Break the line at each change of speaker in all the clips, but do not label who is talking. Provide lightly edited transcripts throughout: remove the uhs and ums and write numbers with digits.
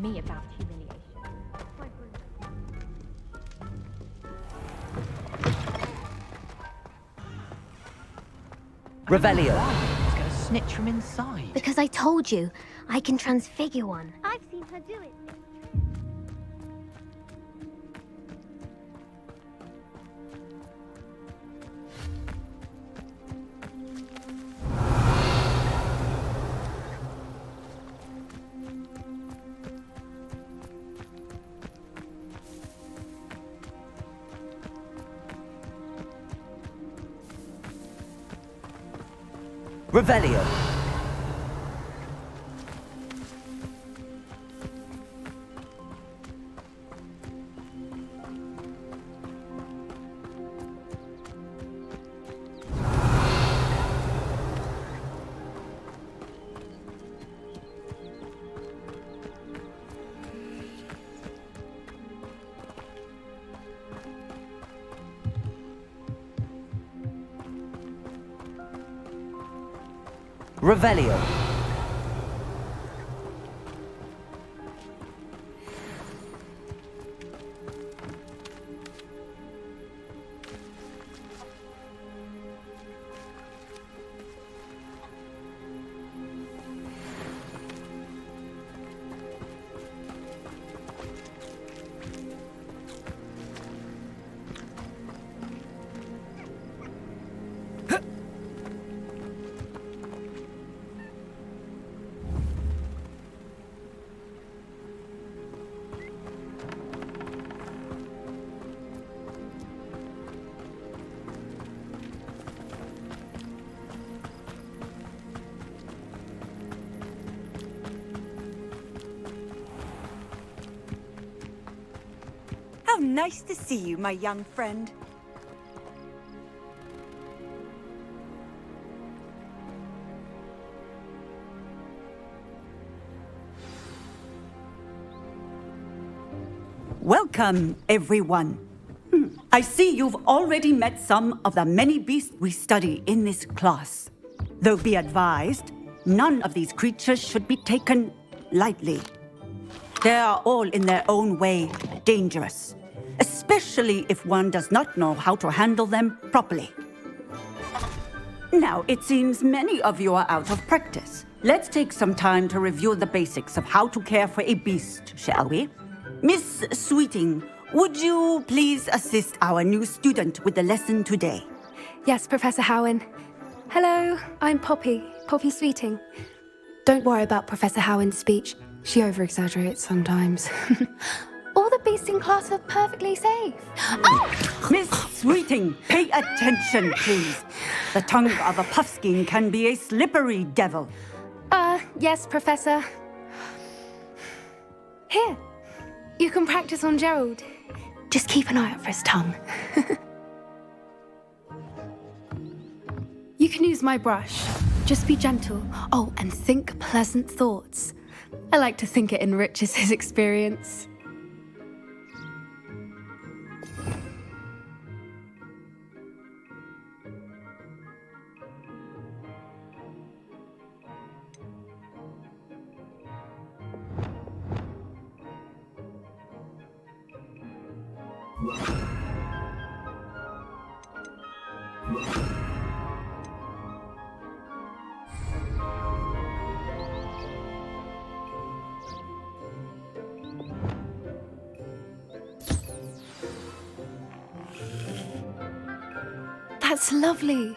me about humiliation.
Revelio.
It's gonna snitch from inside.
Because I told you, I can transfigure one.
I've seen her do it.
Revelio. Revelio.
How nice to see you, my young friend. Welcome, everyone. I see you've already met some of the many beasts we study in this class. Though be advised, none of these creatures should be taken lightly. They are all in their own way dangerous, especially if one does not know how to handle them properly. Now, it seems many of you are out of practice. Let's take some time to review the basics of how to care for a beast, shall we? Miss Sweeting, would you please assist our new student with the lesson today?
Yes, Professor Howen. Hello, I'm Poppy Sweeting. Don't worry about Professor Howen's speech. She over-exaggerates sometimes. All the beasts in class are perfectly safe. Oh!
Miss Sweeting, pay attention, please. The tongue of a puffskein can be a slippery devil.
Yes, Professor. Here, you can practice on Gerald. Just keep an eye out for his tongue. You can use my brush. Just be gentle. Oh, and think pleasant thoughts. I like to think it enriches his experience. That's lovely.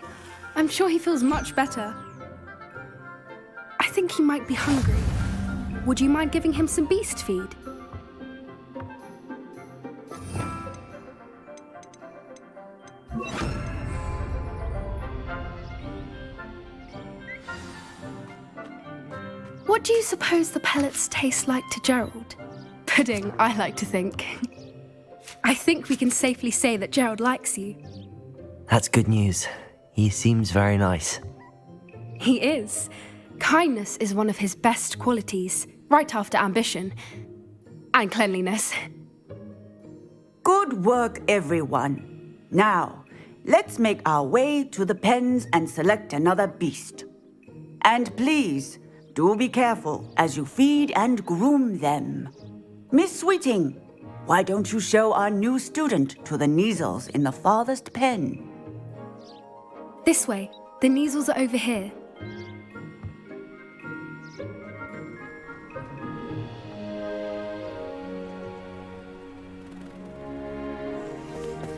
I'm sure he feels much better. I think he might be hungry. Would you mind giving him some beast feed? What do you suppose the pellets taste like to Gerald? Pudding, I like to think. I think we can safely say that Gerald likes you.
That's good news. He seems very nice.
He is. Kindness is one of his best qualities, right after ambition. And cleanliness.
Good work, everyone. Now, let's make our way to the pens and select another beast. And please, do be careful as you feed and groom them. Miss Sweeting, why don't you show our new student to the Kneazles in the farthest pen?
This way. The Kneazles are over here.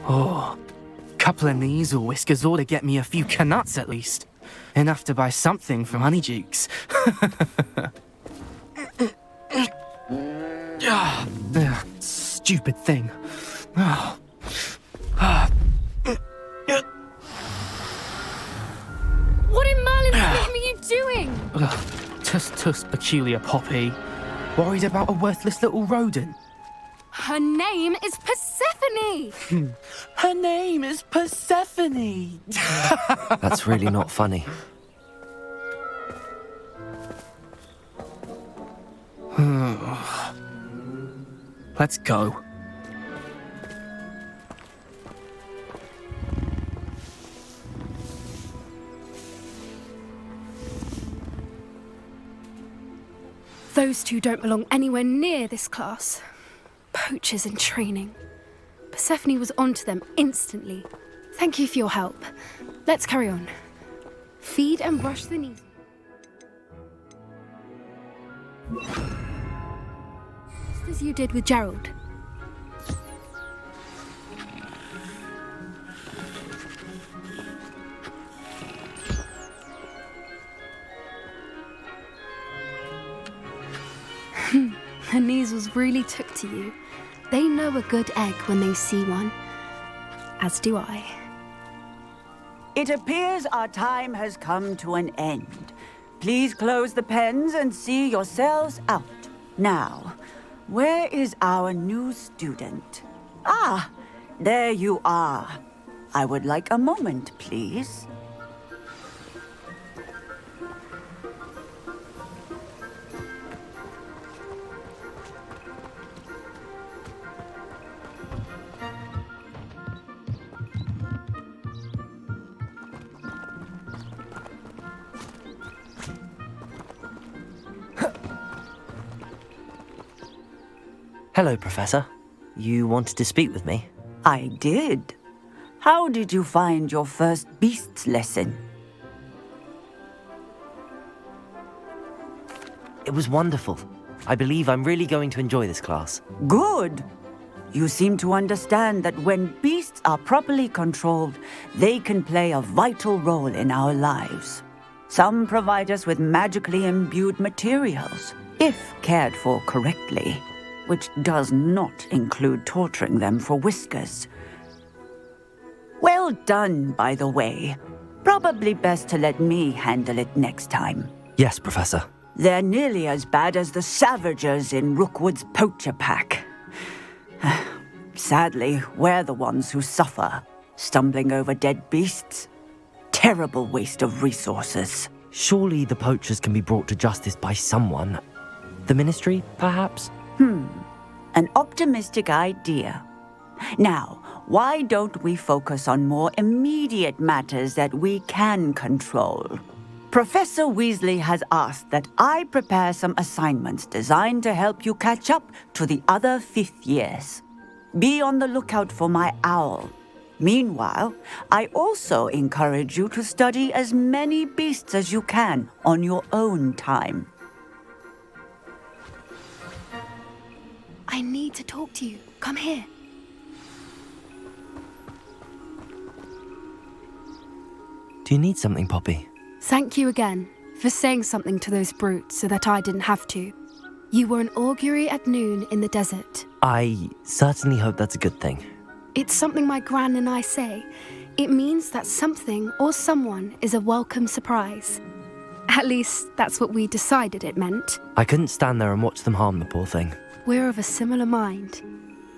Oh, couple of Kneazle whiskers ought to get me a few canuts at least. Enough to buy something from Honeydukes. Stupid thing.
What in Merlin's name are you doing?
Tuss peculiar Poppy. Worried about a worthless little rodent.
Her name is Persephone!
Her name is Persephone!
That's really not funny.
Let's go.
Those two don't belong anywhere near this class. Poachers in training. Persephone was onto them instantly. Thank you for your help. Let's carry on. Feed and brush the knees. Just as you did with Gerald. The Kneazles really took to you. They know a good egg when they see one. As do I.
It appears our time has come to an end. Please close the pens and see yourselves out. Now, where is our new student? Ah, there you are. I would like a moment, please.
Hello, Professor. You wanted to speak with me?
I did. How did you find your first beasts lesson?
It was wonderful. I believe I'm really going to enjoy this class.
Good. You seem to understand that when beasts are properly controlled, they can play a vital role in our lives. Some provide us with magically imbued materials, if cared for correctly, which does not include torturing them for whiskers. Well done, by the way. Probably best to let me handle it next time.
Yes, Professor.
They're nearly as bad as the Savagers in Rookwood's poacher pack. Sadly, we're the ones who suffer, stumbling over dead beasts. Terrible waste of resources.
Surely the poachers can be brought to justice by someone. The Ministry, perhaps?
An optimistic idea. Now, why don't we focus on more immediate matters that we can control? Professor Weasley has asked that I prepare some assignments designed to help you catch up to the other fifth years. Be on the lookout for my owl. Meanwhile, I also encourage you to study as many beasts as you can on your own time.
I need to talk to you. Come here.
Do you need something, Poppy?
Thank you again for saying something to those brutes so that I didn't have to. You were an augury at noon in the desert.
I certainly hope that's a good thing.
It's something my gran and I say. It means that something or someone is a welcome surprise. At least, that's what we decided it meant.
I couldn't stand there and watch them harm the poor thing.
We're of a similar mind.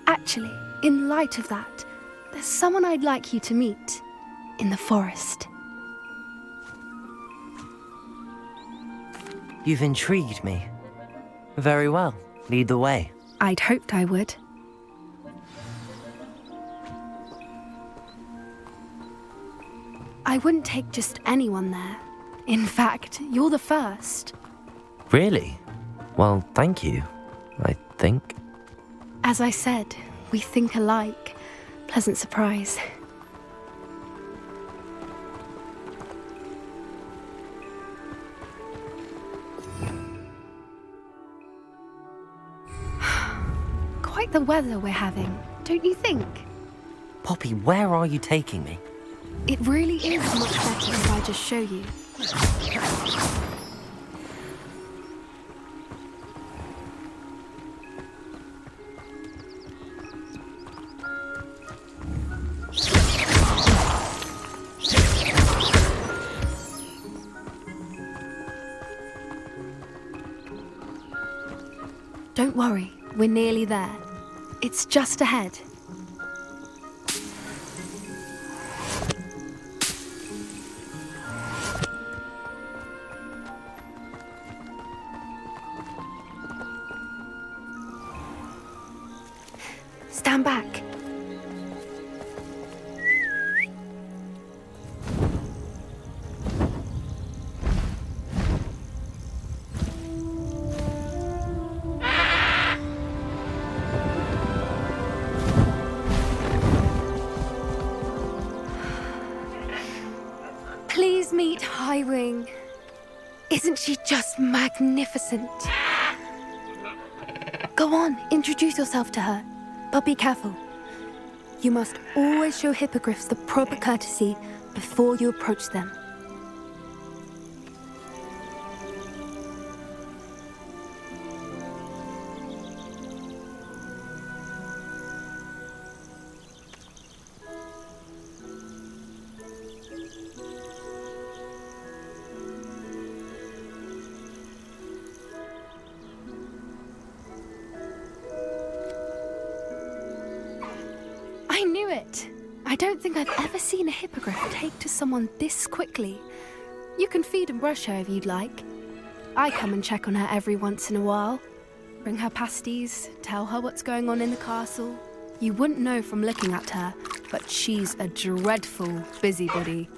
Actually, in light of that, there's someone I'd like you to meet in the forest.
You've intrigued me. Very well. Lead the way.
I'd hoped I would. I wouldn't take just anyone there. In fact, you're the first.
Really? Well, thank you, I think.
As I said, we think alike. Pleasant surprise. Quite the weather we're having, don't you think?
Poppy, where are you taking me?
It really is much better if I just show you. Don't worry, we're nearly there. It's just ahead. Stand back. Please meet Highwing. Isn't she just magnificent? Go on, introduce yourself to her. But be careful. You must always show hippogriffs the proper courtesy before you approach them. I knew it! I don't think I've ever seen a hippogriff take to someone this quickly. You can feed and brush her if you'd like. I come and check on her every once in a while. Bring her pasties, tell her what's going on in the castle. You wouldn't know from looking at her, but she's a dreadful busybody.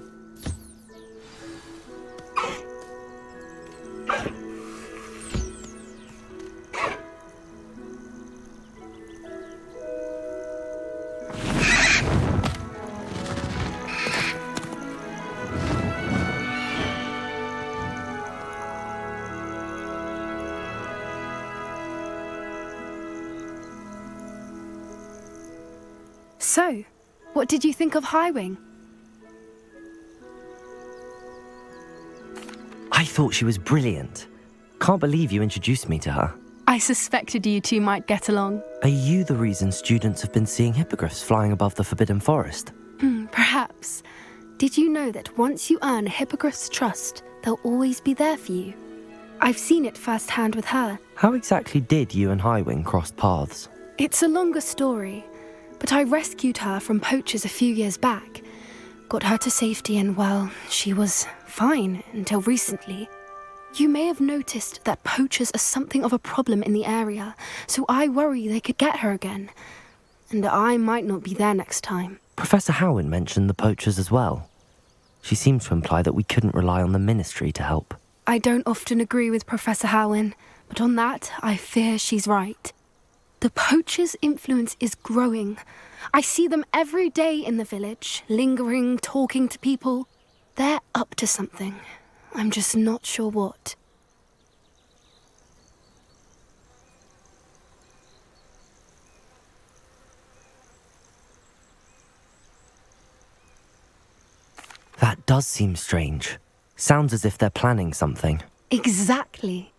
So, what did you think of Highwing?
I thought she was brilliant. Can't believe you introduced me to her.
I suspected you two might get along.
Are you the reason students have been seeing hippogriffs flying above the Forbidden Forest?
Perhaps. Did you know that once you earn a hippogriff's trust, they'll always be there for you? I've seen it firsthand with her.
How exactly did you and Highwing cross paths?
It's a longer story, but I rescued her from poachers a few years back. Got her to safety and, well, she was fine until recently. You may have noticed that poachers are something of a problem in the area, so I worry they could get her again. And I might not be there next time.
Professor Howin mentioned the poachers as well. She seemed to imply that we couldn't rely on the Ministry to help.
I don't often agree with Professor Howin, but on that, I fear she's right. The poachers' influence is growing. I see them every day in the village, lingering, talking to people. They're up to something. I'm just not sure what.
That does seem strange. Sounds as if they're planning something.
Exactly.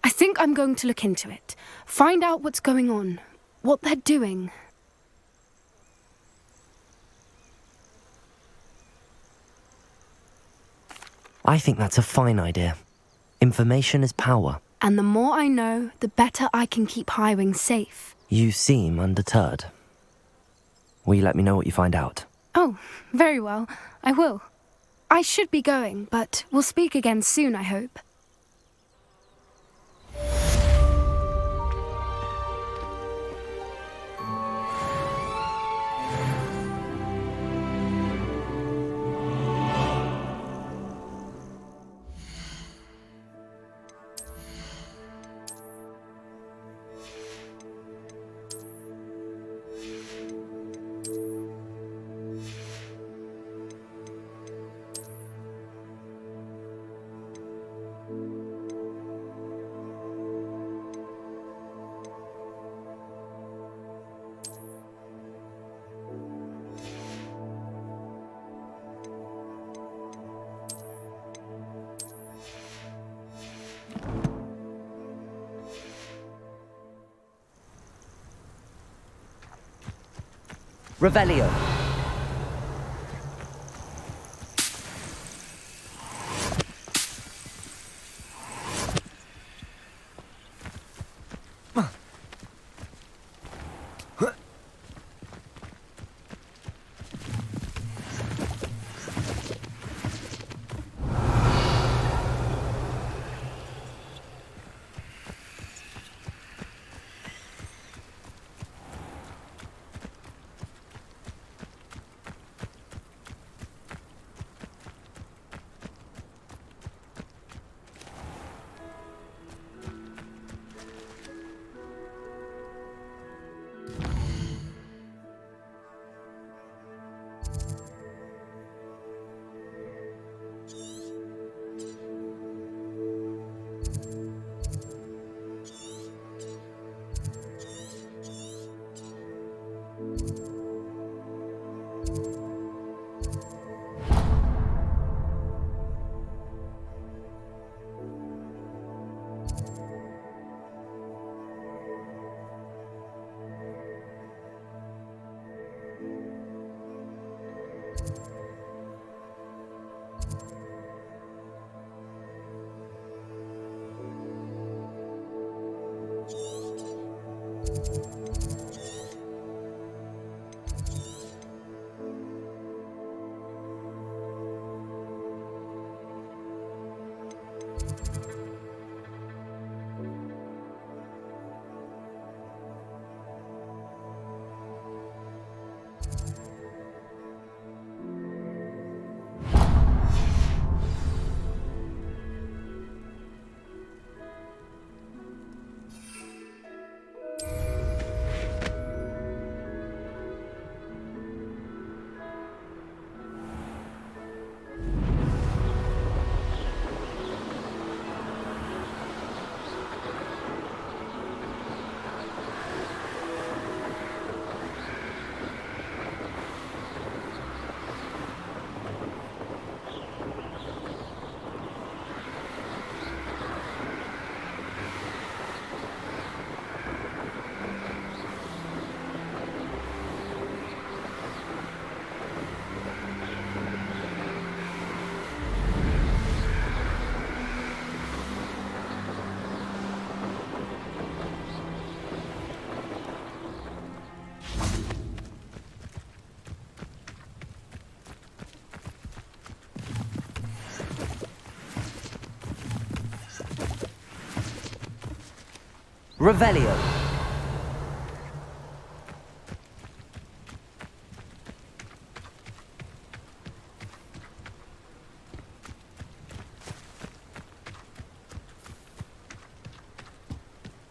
I think I'm going to look into it. Find out what's going on, what they're doing.
I think that's a fine idea. Information is power.
And the more I know, the better I can keep Highwing safe.
You seem undeterred. Will you let me know what you find out?
Oh, very well. I will. I should be going, but we'll speak again soon, I hope.
Revelio. Revelio.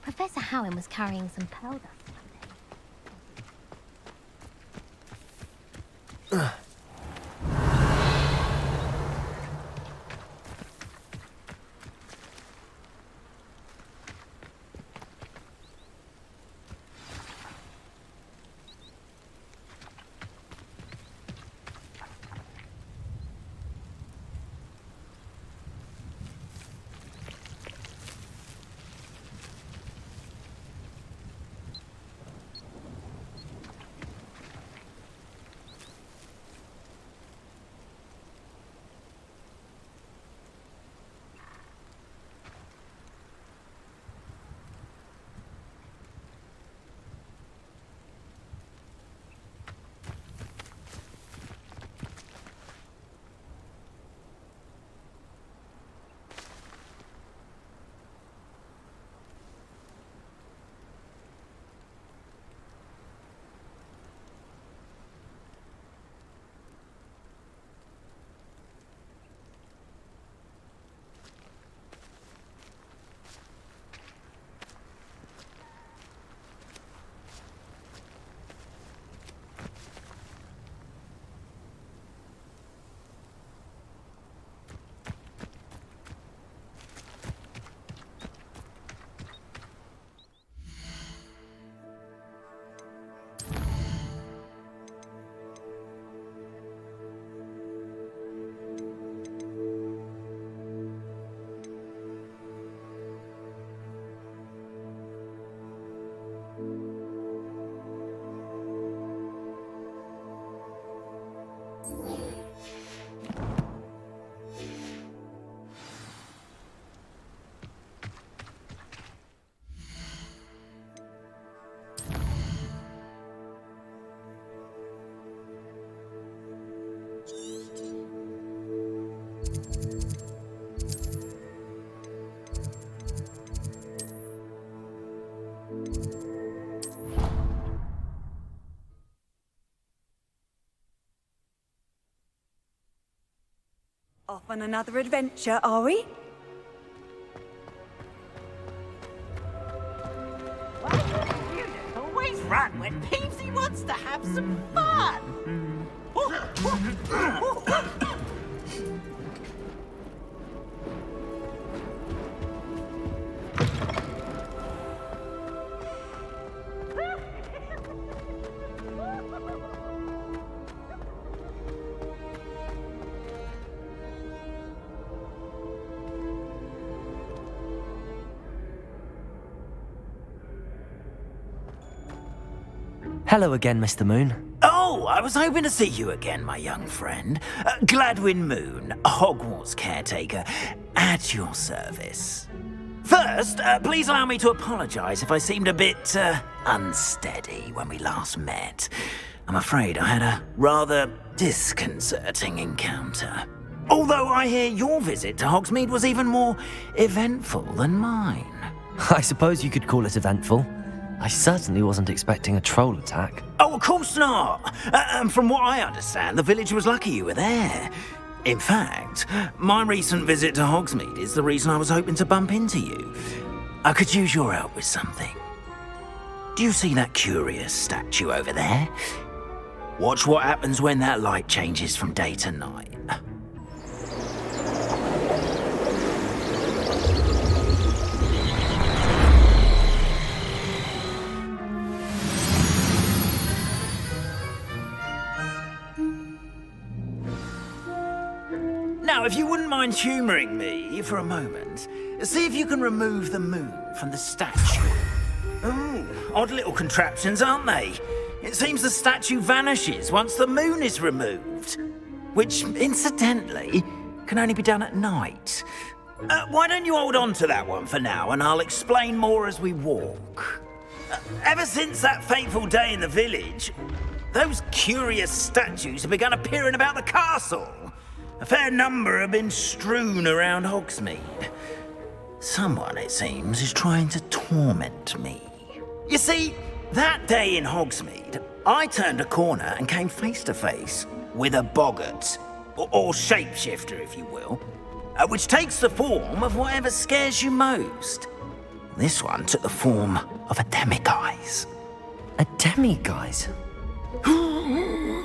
Professor Howen was carrying some pearl dust one day.
Off on another adventure, are we?
Students always run when Peevesy wants to have some fun.
Hello again, Mr. Moon.
Oh, I was hoping to see you again, my young friend. Gladwin Moon, Hogwarts caretaker, at your service. First, please allow me to apologise if I seemed a bit unsteady when we last met. I'm afraid I had a rather disconcerting encounter. Although I hear your visit to Hogsmeade was even more eventful than mine.
I suppose you could call it eventful. I certainly wasn't expecting a troll attack.
Oh, of course not. And from what I understand, the village was lucky you were there. In fact, my recent visit to Hogsmeade is the reason I was hoping to bump into you. I could use your help with something. Do you see that curious statue over there? Watch what happens when that light changes from day to night. Now, if you wouldn't mind humouring me for a moment, see if you can remove the moon from the statue. Ooh, odd little contraptions, aren't they? It seems the statue vanishes once the moon is removed, which, incidentally, can only be done at night. Why don't you hold on to that one for now, and I'll explain more as we walk. Ever since that fateful day in the village, those curious statues have begun appearing about the castle. A fair number have been strewn around Hogsmeade. Someone, it seems, is trying to torment me. You see, that day in Hogsmeade, I turned a corner and came face to face with a boggart, or shapeshifter, if you will, which takes the form of whatever scares you most. This one took the form of a demiguise.
A demiguise?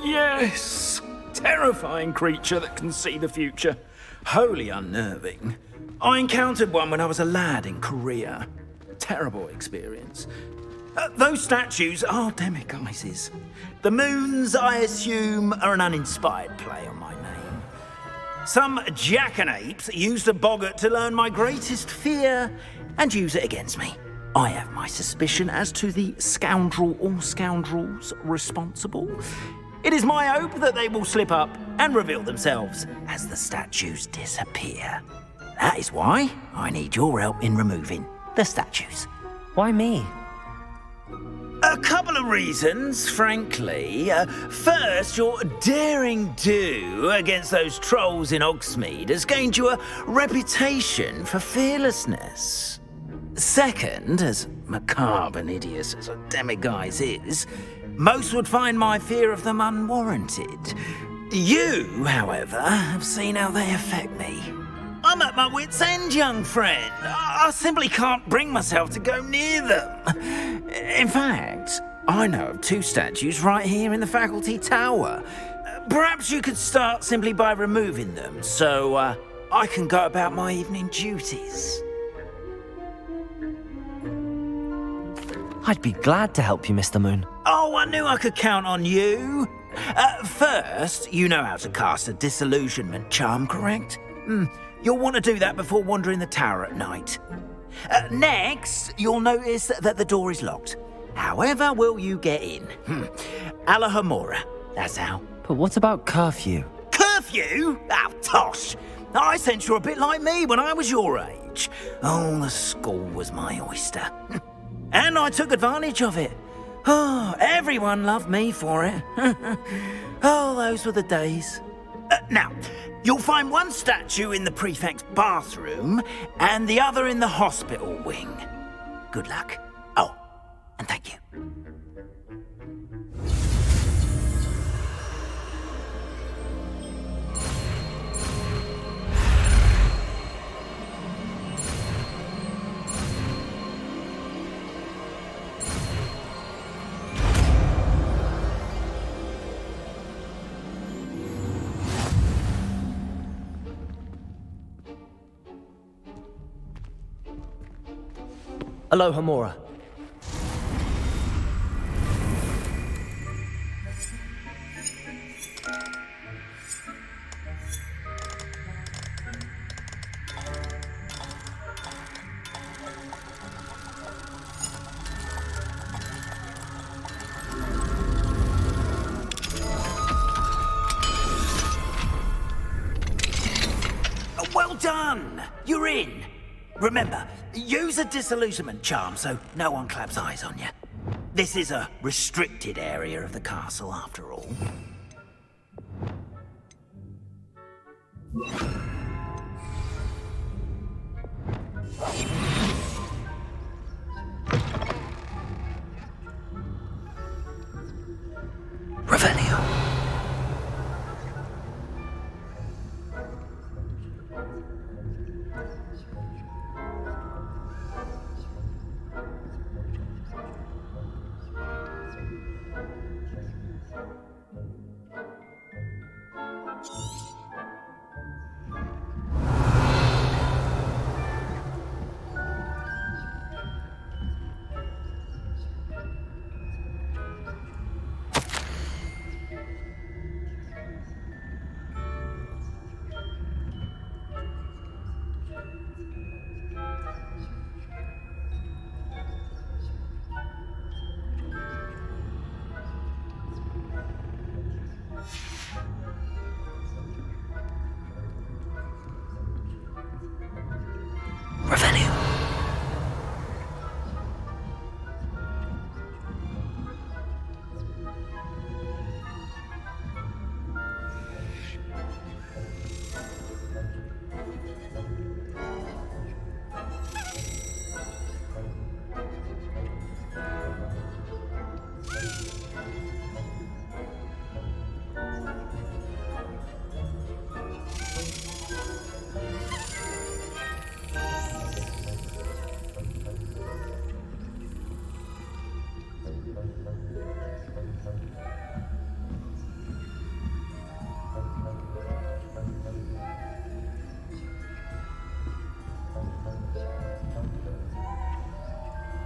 Yes! Terrifying creature that can see the future. Wholly unnerving. I encountered one when I was a lad in Korea. Terrible experience. Those statues are demiguises. The moons, I assume, are an uninspired play on my name. Some jackanapes used a boggart to learn my greatest fear and use it against me. I have my suspicion as to the scoundrel or scoundrels responsible. It is my hope that they will slip up and reveal themselves as the statues disappear. That is why I need your help in removing the statues.
Why me?
A couple of reasons, frankly. First, your daring do against those trolls in Hogsmeade has gained you a reputation for fearlessness. Second, as macabre and hideous as a demiguise is, most would find my fear of them unwarranted. You, however, have seen how they affect me. I'm at my wit's end, young friend. I simply can't bring myself to go near them. In fact, I know of two statues right here in the faculty tower. Perhaps you could start simply by removing them, so I can go about my evening duties.
I'd be glad to help you, Mr. Moon.
Oh, I knew I could count on you. First, you know how to cast a disillusionment charm, correct? You'll want to do that before wandering the tower at night. Next, you'll notice that the door is locked. However will you get in? Alahomora, that's how.
But what about curfew?
Curfew? Oh, tosh. I sense you're a bit like me when I was your age. Oh, the school was my oyster. And I took advantage of it. Oh, everyone loved me for it. Oh, those were the days. Now, you'll find one statue in the prefect's bathroom and the other in the hospital wing. Good luck. Oh, and thank you.
Aloha, Mora.
Well done! You're in. Remember, use a disillusionment charm so no one claps eyes on you. This is a restricted area of the castle, after all. Revelio. Revelio.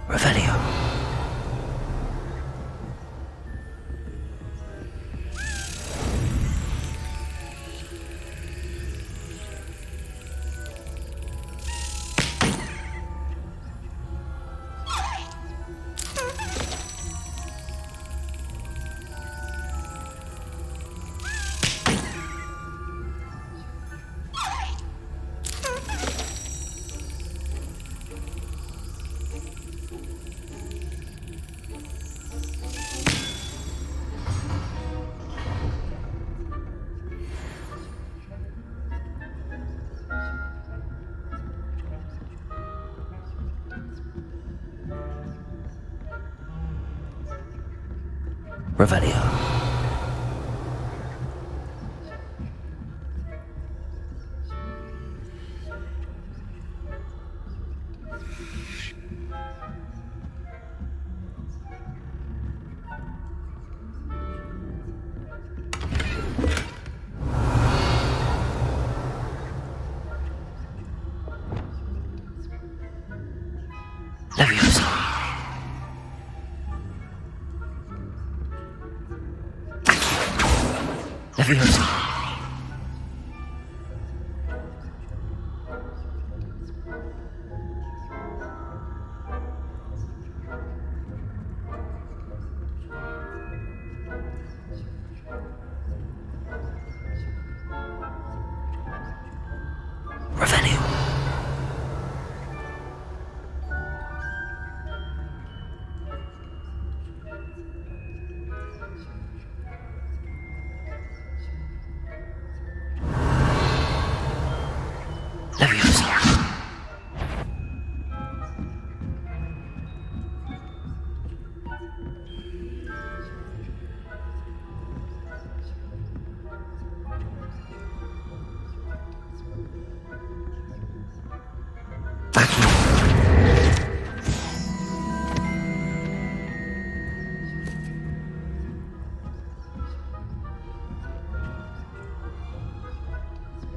Revelio. Revelio. Leviosa. Leviosa. Revelio. Leviosa.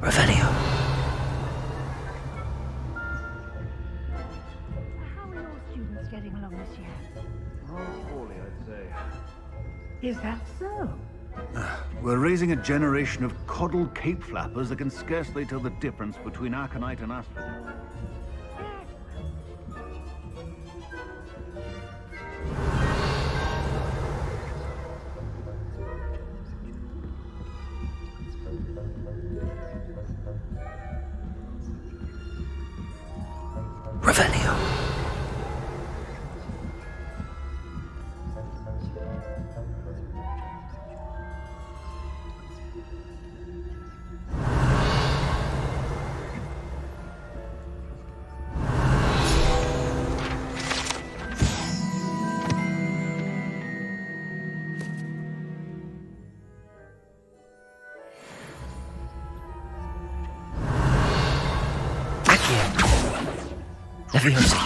Revelio.
How are your students
Is that so?
We're raising a generation of coddled cape flappers that can scarcely tell the difference between aconite and aspirin.
Revelio. Leviosa.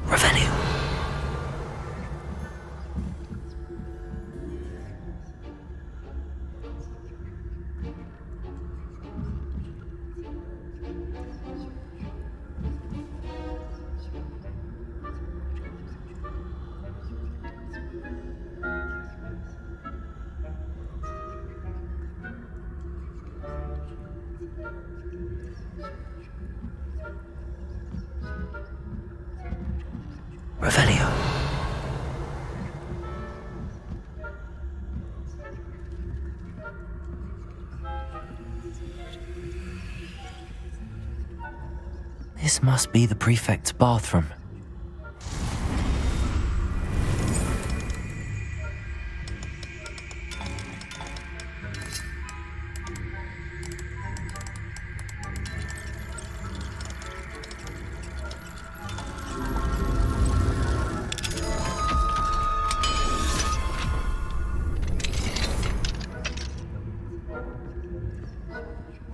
Revelio. Revelio. This must be the prefect's bathroom.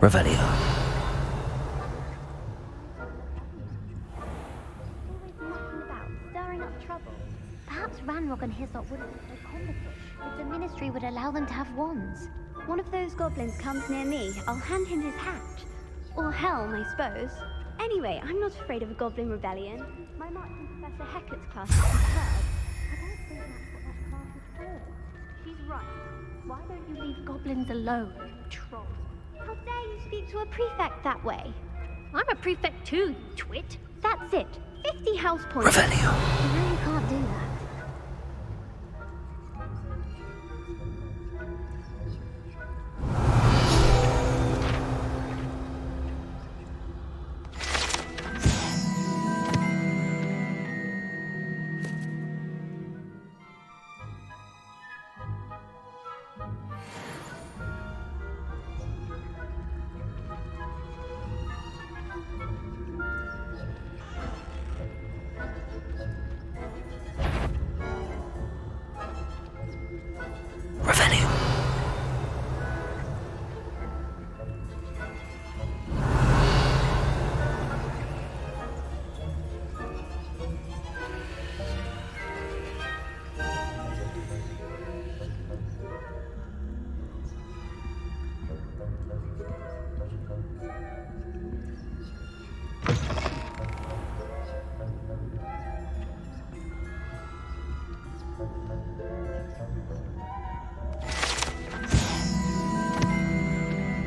Revelio.
About stirring up trouble. Perhaps Ranrock and Hyssop wouldn't be so complicated if the Ministry would allow them to have wands.
One of those goblins comes near me, I'll hand him his hat. Or helm, I suppose. Anyway, I'm not afraid of a goblin rebellion. My march in Professor Hecat's class is superb.
I don't think that's what that class is for.
She's right.
Why don't you leave goblins alone, troll?
How dare you speak to a prefect that way?
I'm a prefect too, you twit.
That's it. 50 house points.
Revelio.
You know you can't do that.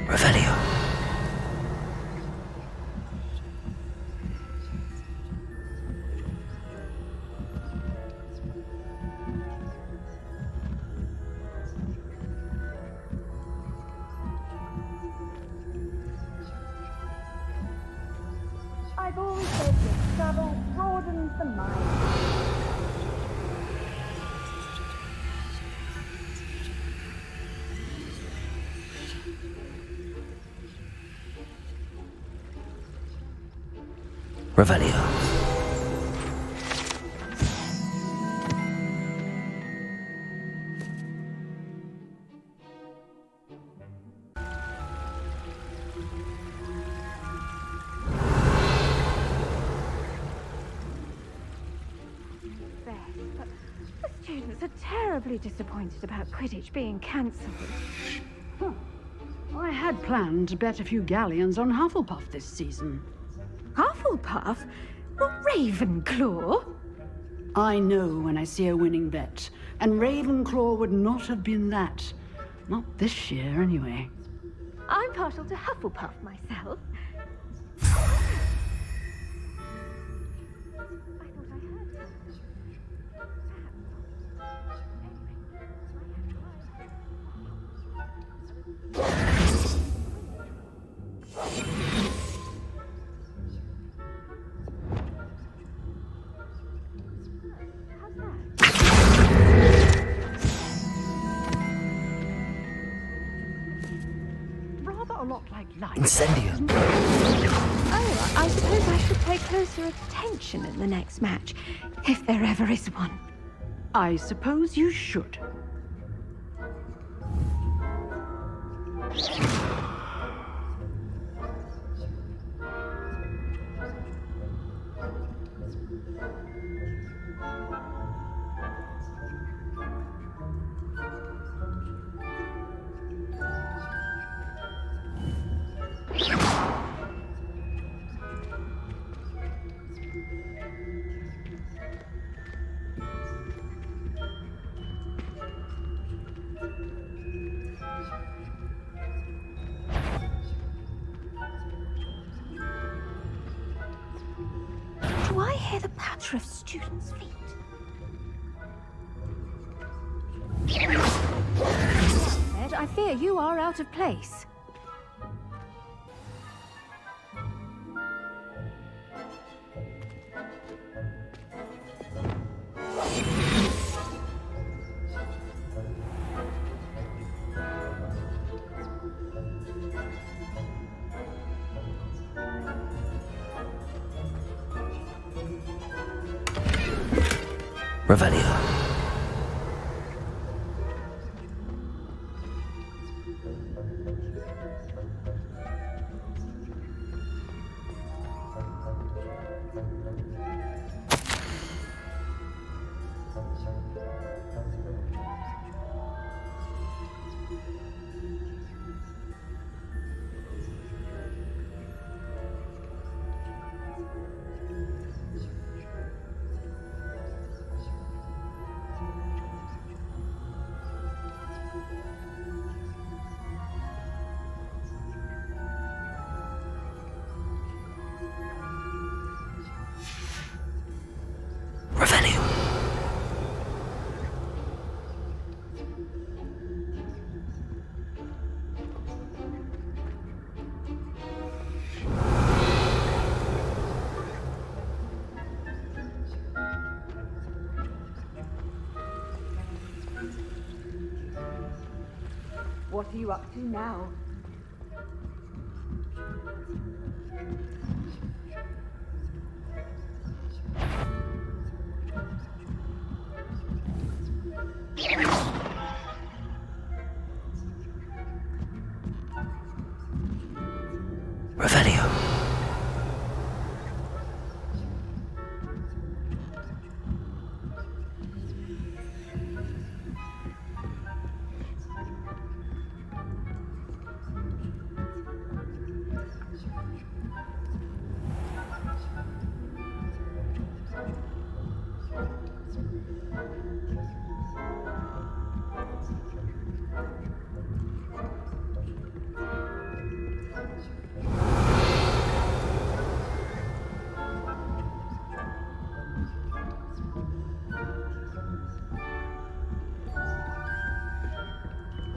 Revelio.
I've always said that travel broadens the mind.
Revelio.
The students are terribly disappointed about Quidditch being cancelled.
I had planned to bet a few galleons on Hufflepuff this season.
Hufflepuff? Not Ravenclaw?
I know when I see a winning bet, and Ravenclaw would not have been that. Not this year, anyway.
I'm partial to Hufflepuff myself.
Rather a lot like life.
Incendio.
Oh, I suppose I should pay closer attention in the next match, if there ever is one.
I suppose you should.
Do I hear the patter of students' feet? Ed, I fear you are out of place.
Revelio.
What are you up to now?
Revelio.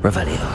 Revelio.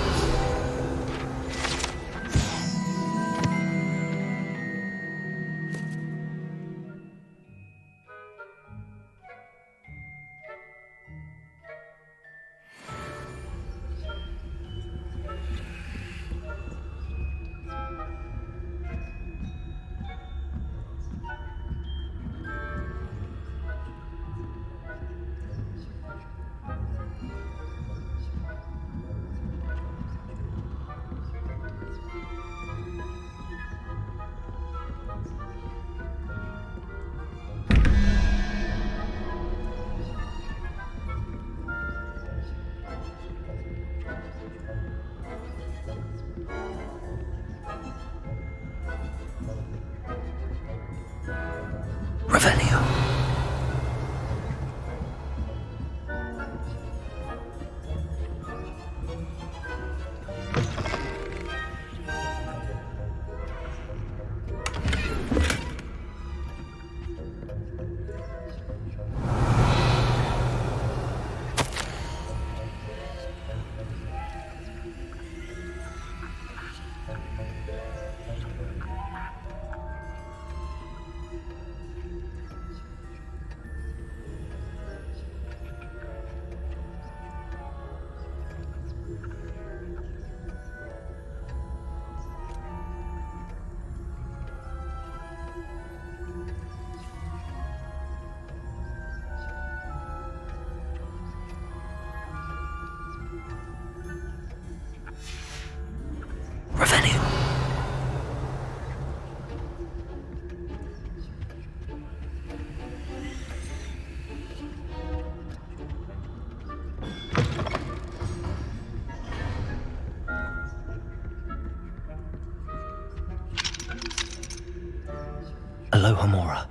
Alohomora.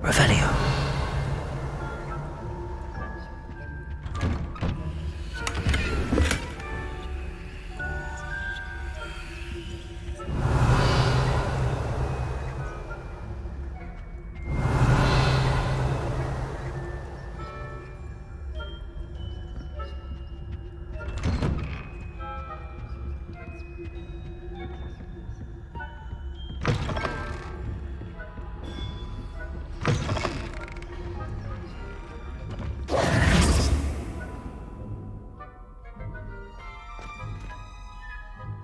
Revelio.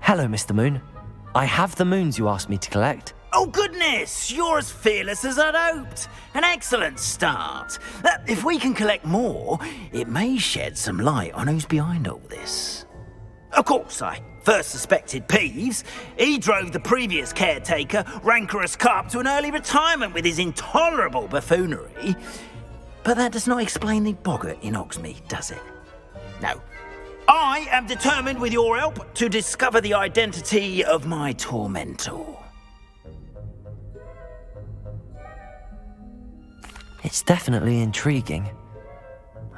Hello, Mr. Moon. I have the moons you asked me to collect.
Oh, goodness! You're as fearless as I'd hoped. An excellent start. If we can collect more, it may shed some light on who's behind all this. Of course, I first suspected Peeves. He drove the previous caretaker, Rancorous Carp, to an early retirement with his intolerable buffoonery. But that does not explain the boggart in Hogsmeade, does it? No. I am determined, with your help, to discover the identity of my tormentor.
It's definitely intriguing.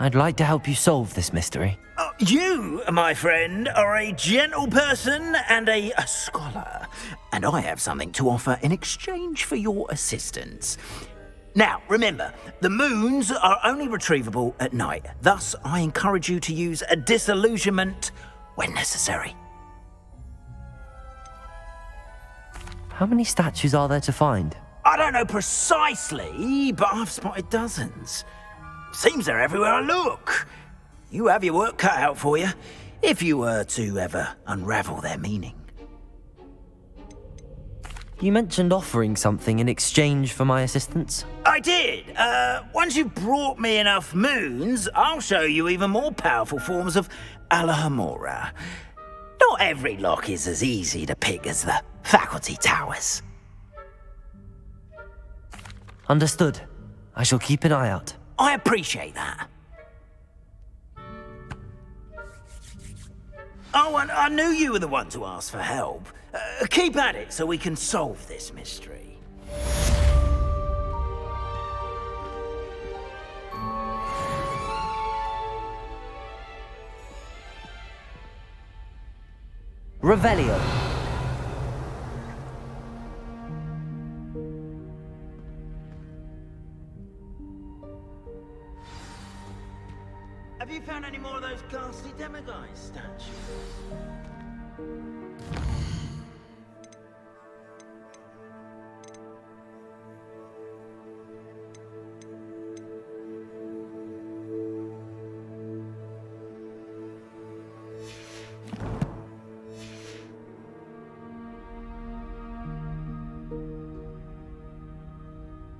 I'd like to help you solve this mystery.
You, my friend, are a gentle person and a scholar, and I have something to offer in exchange for your assistance. Now, remember, the moons are only retrievable at night. Thus, I encourage you to use a disillusionment when necessary.
How many statues are there to find?
I don't know precisely, but I've spotted dozens. Seems they're everywhere I look. You have your work cut out for you, if you were to ever unravel their meaning.
You mentioned offering something in exchange for my assistance?
I did. Once you've brought me enough moons, I'll show you even more powerful forms of Alohomora. Not every lock is as easy to pick as the faculty towers.
Understood. I shall keep an eye out.
I appreciate that. Oh, and I knew you were the one to ask for help. Keep at it so we can solve this mystery.
Revelio.
Have you found any more of those ghastly demiguise statues?